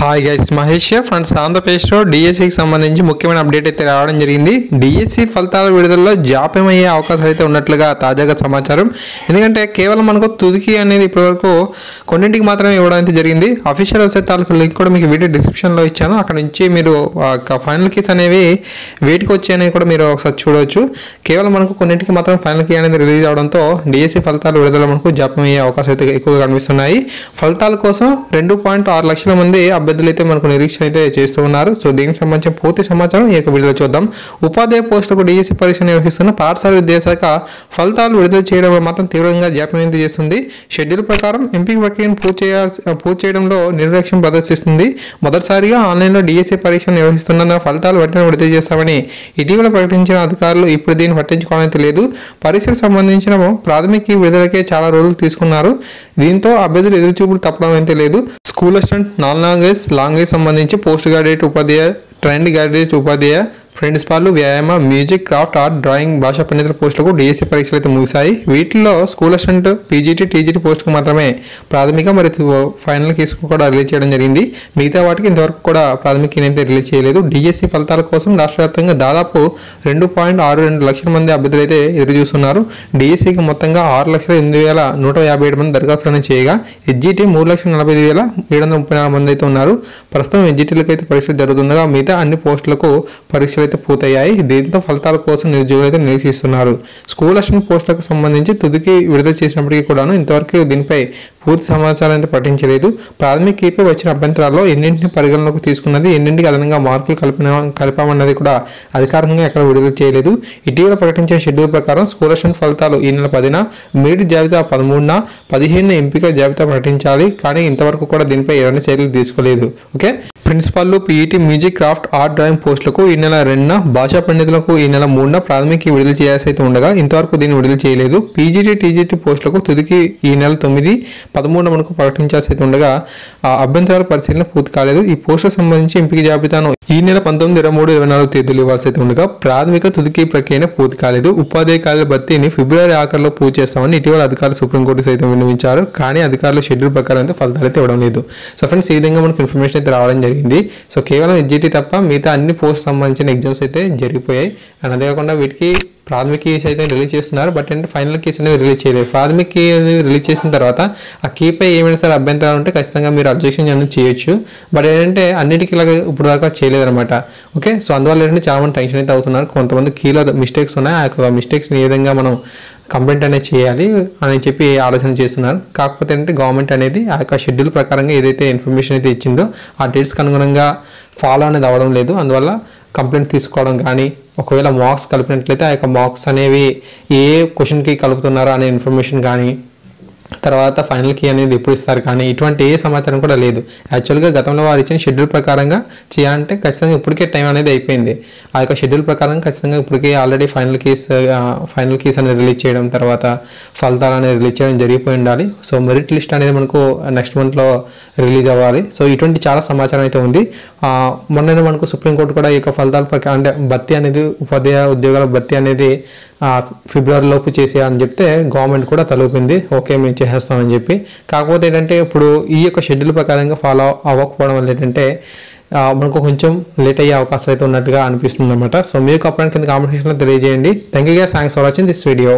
Hi guys, Mahesh friends. ఆంధ్రప్రదేశ్లో డిఎస్సికి సంబంధించి ముఖ్యమైన అప్డేట్ అయితే రావడం జరిగింది. డిఎస్సి ఫలితాల విడుదలలో జాప్యమయ్యే అవకాశాలు అయితే ఉన్నట్లుగా తాజాగా సమాచారం. ఎందుకంటే కేవలం మనకు తుదికి అనేది ఇప్పటివరకు కొన్నింటికి మాత్రమే ఇవ్వడం అయితే జరిగింది. అఫీషియల్ వెబ్సైట్ తాలూకు లింక్ కూడా మీకు వీడియో డిస్క్రిప్షన్లో ఇచ్చాను. అక్కడ నుంచి మీరు ఫైనల్ కీస్ అనేవి వేటికి వచ్చాయనేది కూడా మీరు ఒకసారి చూడవచ్చు. కేవలం మనకు కొన్నింటికి మాత్రం ఫైనల్ కీ అనేది రిలీజ్ అవడంతో డిఎస్సి ఫలితాల విడుదల మనకు జాప్యమయ్యే అవకాశాలు అయితే ఎక్కువగా కనిపిస్తున్నాయి. ఫలితాల కోసం 2.6 లక్షల మంది అభ్యర్థులు అయితే మనకు నిరీక్షణ అయితే చేస్తూ ఉన్నారు. సో దీనికి సంబంధించిన పూర్తి సమాచారం ఈ యొక్క వీడియోలో చూద్దాం. ఉపాధ్యాయ పోస్టులకు డిఎస్సి పరీక్ష నిర్వహిస్తున్న పాఠశాల విద్యాశాఖ ఫలితాలు విడుదల చేయడం మాత్రం తీవ్రంగా జాప్యం చేస్తుంది. షెడ్యూల్ ప్రకారం ఎంపిక ప్రక్రియను పూర్తి చేయడంలో నిర్లక్ష్యం ప్రదర్శిస్తుంది. మొదటిసారిగా ఆన్లైన్లో డిఎస్సి పరీక్ష నిర్వహిస్తున్న ఫలితాలు వెంటనే విడుదల చేస్తామని ఇటీవల ప్రకటించిన అధికారులు ఇప్పుడు దీన్ని పట్టించుకోవడం అయితే లేదు. పరీక్షలకు సంబంధించిన ప్రాథమిక విడుదలకే చాలా రోజులు తీసుకున్నారు. దీంతో అభ్యర్థులు ఎదురుచూపులు తప్పడం అయితే లేదు. స్కూల్ అసిస్టెంట్, నాన్ లాంగ్వేజ్ సంబంధించి పోస్ట్ గ్రాడ్యుయేట్ ఉపాధ్యాయ, ట్రైన్డ్ గ్రాడ్యుయేట్ ఉపాధ్యాయ, ప్రిన్సిపాల్, వ్యాయామ, మ్యూజిక్, క్రాఫ్ట్, ఆర్ట్, డ్రాయింగ్, భాషా పండితుల పోస్టులకు డిఎస్సి పరీక్షలు అయితే ముగిశాయి. వీటిలో స్కూల్ అసిస్టెంట్, పీజీటీ, టీజీటీ పోస్టుకు మాత్రమే ప్రాథమిక మరియు ఫైనల్ కీస్కు కూడా రిలీజ్ చేయడం జరిగింది. మిగతా వాటికి ఇంతవరకు కూడా ప్రాథమిక కీని అయితే రిలీజ్ చేయలేదు. డిఎస్సి ఫలితాల కోసం రాష్ట్ర వ్యాప్తంగా దాదాపు 2.62 లక్షల మంది అభ్యర్థులు అయితే ఎదురు చూస్తున్నారు. డిఎస్సికి మొత్తంగా 6,08,157 మంది దరఖాస్తులను చేయగా ఎస్జిటి 3,45,734 మంది అయితే ఉన్నారు. ప్రస్తుతం ఎస్జిటీలకు అయితే పరీక్షలు జరుగుతుండగా మిగతా అన్ని పోస్టులకు పరీక్షలు అయితే పూర్తయ్యాయి. దీంతో ఫలితాల కోసం నిరుద్యోగులు అయితే నిరీక్షిస్తున్నారు. స్కూల్ అసిస్టెంట్ పోస్టులకు సంబంధించి తుదికి విడుదల చేసినప్పటికీ కూడాను ఇంతవరకు దీనిపై పూర్తి సమాచారం అయితే ప్రకటించలేదు. ప్రాథమిక కీపై వచ్చిన అభ్యంతరాల్లో ఎన్నింటిని పరిగణలోకి తీసుకున్నది, ఎన్నింటికి అదనంగా మార్కులు కలిపామన్నది కూడా అధికారికంగా ఎక్కడ విడుదల చేయలేదు. ఇటీవల ప్రకటించిన షెడ్యూల్ ప్రకారం స్కూల్ అసిస్టెంట్ ఫలితాలు ఈ నెల 10న, మెరిట్ జాబితా 13న, 15న ఎంపిక జాబితా ప్రకటించాలి. కానీ ఇంతవరకు కూడా దీనిపై ఎలాంటి చర్యలు తీసుకోలేదు. Okay, principal, PET, music, craft, art, drawing పోస్టులకు ఈ నెల 2న, భాషా పండితులకు ఈ నెల 3న ప్రాథమిక విడుదల చేయాల్సి అయితే ఉండగా ఇంతవరకు దీన్ని విడుదల చేయలేదు. పీజీటీ, టీజీటీ పోస్టులకు తుదికి ఈ నెల 9, 13 మనకు ప్రకటించాల్సి అయితే ఉండగా అభ్యంతరాల పరిశీలన పూర్తి కాలేదు. ఈ పోస్టులకు సంబంధించి ఎంపిక జాబితాను ఈ నెల 19, 23, 24 తేదీలు ఇవ్వాల్సి అయితే ఉండగా ప్రాథమిక తుదికి ప్రక్రియ పూర్తి కాలేదు. ఉపాధ్యాయ ఖాళీల భర్తీని ఫిబ్రవరి ఆఖరిలో పూర్తి చేస్తామని ఇటీవల అధికారులు సుప్రీంకోర్టు సైతం విన్నవించారు. కానీ అధికారులు షెడ్యూల్ ప్రకారం అయితే ఫలితాలు అయితే ఇవ్వడం లేదు. సో ఫ్రెండ్స్, ఈ విధంగా మనకు ఇన్ఫర్మేషన్ అయితే రావడం జరిగింది. సో కేవలం ఎస్జిటి తప్ప మిగతా అన్ని పోస్ట్ సంబంధించిన ఎగ్జామ్స్ అయితే జరిగిపోయాయి. అండ్ అదేకాకుండా వీటికి ప్రాథమిక కీస్ అయితే రిలీజ్ చేస్తున్నారు. బట్ అంటే ఫైనల్ కీస్ అనేది రిలీజ్ చేయలేదు. ప్రాథమిక కీ అనేది రిలీజ్ చేసిన తర్వాత ఆ కీపై ఏమైనా సరే అభ్యంతరాలు ఉంటే ఖచ్చితంగా మీరు అబ్జెక్షన్ అనేది చేయొచ్చు. బట్ ఏంటంటే అన్నిటికీ ఇలాగ ఇప్పుడు దాకా చేయలేదన్నమాట. ఓకే, సో అందువల్ల ఏంటంటే చాలా మంది టెన్షన్ అయితే అవుతున్నారు. కొంతమంది కీలో మిస్టేక్స్ ఉన్నాయి. ఆ యొక్క మిస్టేక్స్ని ఏ విధంగా మనం కంప్లైంట్ అనేది చేయాలి అని చెప్పి ఆలోచన చేస్తున్నారు. కాకపోతే ఏంటంటే గవర్నమెంట్ అనేది ఆ యొక్క షెడ్యూల్ ప్రకారంగా ఏదైతే ఇన్ఫర్మేషన్ అయితే ఇచ్చిందో ఆ డేట్స్కి అనుగుణంగా ఫాలో అనేది అవ్వడం లేదు. అందువల్ల కంప్లైంట్ తీసుకోవడం కానీ, ఒకవేళ మార్క్స్ కలిపినట్లయితే ఆ యొక్క మార్క్స్ అనేవి ఏ క్వశ్చన్కి కలుపుతున్నారో అనే ఇన్ఫర్మేషన్ కానీ, తర్వాత ఫైనల్ కీ అనేది ఎప్పుడు ఇస్తారు కానీ ఇటువంటి ఏ సమాచారం కూడా లేదు. యాక్చువల్గా గతంలో వారు ఇచ్చిన షెడ్యూల్ ప్రకారంగా చేయాలంటే ఖచ్చితంగా ఇప్పటికే టైం అనేది అయిపోయింది. ఆ యొక్క షెడ్యూల్ ప్రకారం ఖచ్చితంగా ఇప్పటికే ఆల్రెడీ ఫైనల్ కీస్ అనేది రిలీజ్ చేయడం, తర్వాత ఫలితాలు అనేది రిలీజ్ చేయడం జరిగిపోయి ఉండాలి. సో మెరిట్ లిస్ట్ అనేది మనకు నెక్స్ట్ మంత్లో రిలీజ్ అవ్వాలి. సో ఇటువంటి చాలా సమాచారం అయితే ఉంది. మొన్ననే మనకు సుప్రీంకోర్టు కూడా ఈ యొక్క ఫలితాల ప్రకారం అంటే భర్తీ అనేది ఉపాధ్యాయ ఉద్యోగాల భర్తీ అనేది ఫిబ్రవరి లోపు చేసేయాలని చెప్తే గవర్నమెంట్ కూడా తలూపింది. ఓకే, మేము చేసేస్తామని చెప్పి. కాకపోతే ఏంటంటే ఇప్పుడు ఈ యొక్క షెడ్యూల్ ప్రకారంగా ఫాలో అవ్వకపోవడం వల్ల ఏంటంటే మనకు కొంచెం లేట్ అయ్యే అవకాశం అయితే ఉన్నట్టుగా అనిపిస్తుంది అనమాట. సో మీకు అప్పుడు కింద కామెంట్ సెక్షన్లో తెలియజేయండి. Thank you guys, thanks for watching this video.